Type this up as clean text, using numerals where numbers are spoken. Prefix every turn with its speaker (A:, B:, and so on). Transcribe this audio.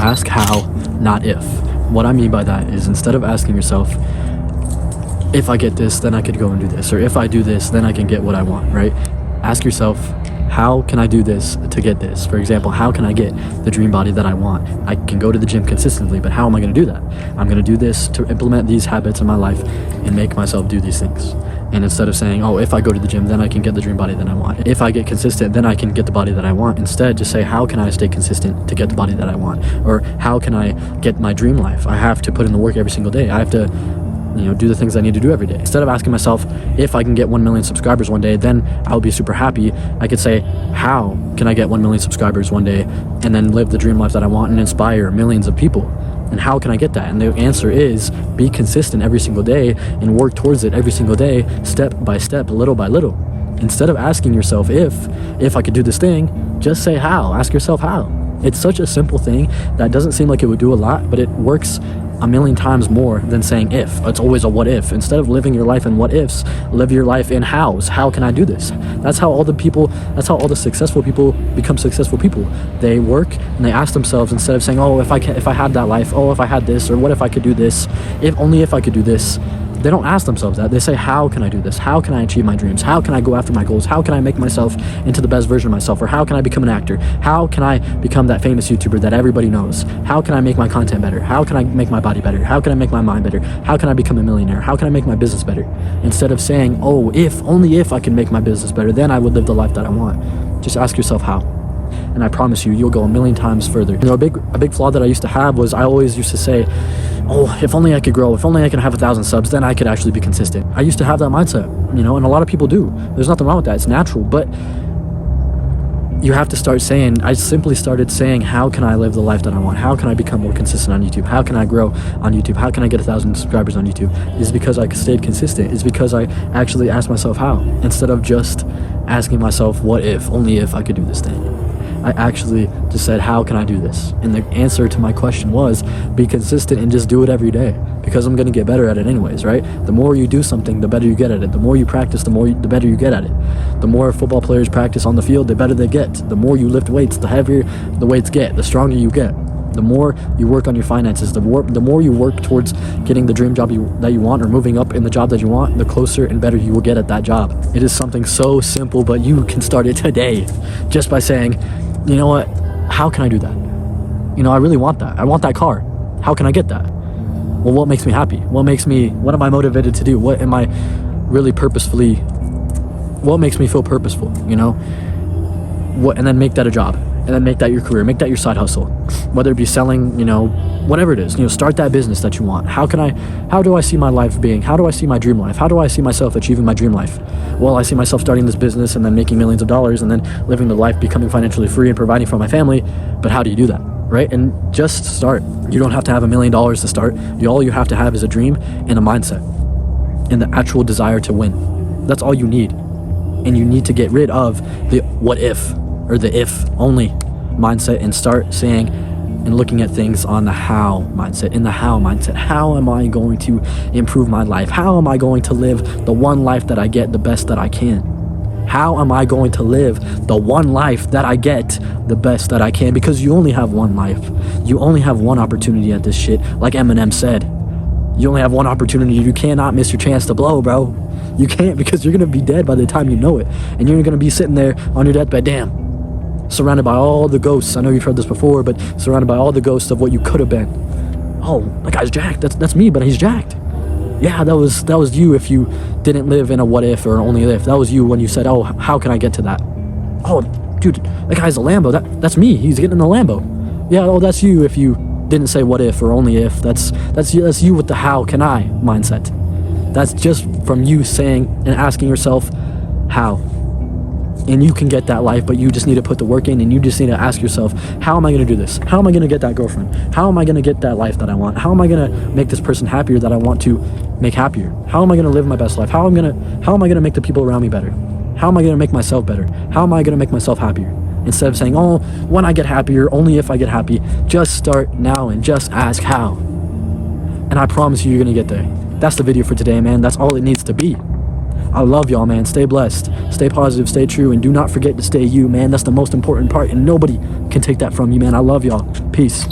A: Ask how, not if. What I mean by that is, instead of asking yourself, if I get this, then I could go and do this, or if I do this, then I can get what I want, right? Ask yourself, how can I do this to get this? For example, how can I get the dream body that I want? I can go to the gym consistently, but how am I going to do that? I'm going to do this to implement these habits in my life and make myself do these things. And instead of saying, oh, if I go to the gym, then I can get the dream body that I want. If I get consistent, then I can get the body that I want. Instead, just say, how can I stay consistent to get the body that I want? Or how can I get my dream life? I have to put in the work every single day. I have to do the things I need to do every day. Instead of asking myself, if I can get 1 million subscribers one day, then I'll be super happy, I could say, how can I get 1 million subscribers one day and then live the dream life that I want and inspire millions of people? And how can I get that? And the answer is, be consistent every single day and work towards it every single day, step by step, little by little. Instead of asking yourself if I could do this thing, just say how. Ask yourself how. It's such a simple thing that doesn't seem like it would do a lot, but it works a million times more than saying if. It's always a what if. Instead of living your life in what ifs, live your life in hows. How can I do this? That's how all the successful people become successful people. They work and they ask themselves, instead of saying, oh, if I had that life, oh, if I had this, or what if I could do this, if I could do this. They don't ask themselves that. They say, how can I do this? How can I achieve my dreams? How can I go after my goals? How can I make myself into the best version of myself? Or how can I become an actor? How can I become that famous YouTuber that everybody knows? How can I make my content better? How can I make my body better? How can I make my mind better? How can I become a millionaire? How can I make my business better? Instead of saying, oh, only if I can make my business better, then I would live the life that I want. Just ask yourself how. And I promise you, you'll go a million times further. A big flaw that I used to have was, I always used to say, oh, if only I could grow, if only I could have 1,000 subs, then I could actually be consistent. I used to have that mindset, and a lot of people do. There's nothing wrong with that. It's natural, but you have to start saying, I simply started saying, how can I live the life that I want? How can I become more consistent on YouTube? How can I grow on YouTube? How can I get 1,000 subscribers on YouTube? It's because I stayed consistent. It's because I actually asked myself how, instead of just asking myself, what if, only if I could do this thing. I actually just said, how can I do this? And the answer to my question was, be consistent and just do it every day, because I'm going to get better at it anyways, right? The more you do something, the better you get at it. The more you practice, the better you get at it. The more football players practice on the field, the better they get. The more you lift weights, the heavier the weights get, the stronger you get. The more you work on your finances, the more you work towards getting the dream job that you want, or moving up in the job that you want, the closer and better you will get at that job. It is something so simple, but you can start it today just by saying, you know what, how can I do that? I really want that. I want that car. How can I get that? Well, what makes me happy? What am I motivated to do? What am I really what makes me feel purposeful, and then make that a job, and then make that your career, make that your side hustle, whether it be selling, whatever it is, start that business that you want. How do I see my life being? How do I see my dream life? How do I see myself achieving my dream life? Well, I see myself starting this business and then making millions of dollars and then living the life, becoming financially free and providing for my family. But how do you do that, right? And just start. You don't have to have $1 million to start. All you have to have is a dream and a mindset and the actual desire to win. That's all you need. And you need to get rid of the what if, or the if only mindset, and start saying and looking at things on the how mindset. In the how mindset, how am I going to improve my life? How am I going to live the one life that I get the best that I can? How am I going to live the one life that I get the best that I can? Because you only have one life. You only have one opportunity at this shit. Like Eminem said, you only have one opportunity. You cannot miss your chance to blow, bro. You can't, because you're gonna be dead by the time you know it. And you're gonna be sitting there on your deathbed, damn, surrounded by all the ghosts. I know you've heard this before, but surrounded by all the ghosts of what you could have been. Oh, that guy's jacked. That's me, but he's jacked. Yeah, that was you if you didn't live in a what if or only if. That was you when you said, oh, how can I get to that? Oh, dude, that guy's a Lambo. That's me. He's getting in the Lambo. Yeah, oh, that's you if you didn't say what if or only if. That's you with the how can I mindset. That's just from you saying and asking yourself how. And you can get that life, but you just need to put the work in, and you just need to ask yourself, how am I going to do this? How am I going to get that girlfriend? How am I going to get that life that I want? How am I going to make this person happier that I want to make happier? How am I going to live my best life? How am I going to make the people around me better? How am I going to make myself better? How am I going to make myself happier? Instead of saying, oh, when I get happier, only if I get happy, just start now and just ask how. And I promise you, you're going to get there. That's the video for today, man. That's all it needs to be. I love y'all, man. Stay blessed, stay positive, stay true, and do not forget to stay you, man. That's the most important part, and nobody can take that from you, man. I love y'all. Peace.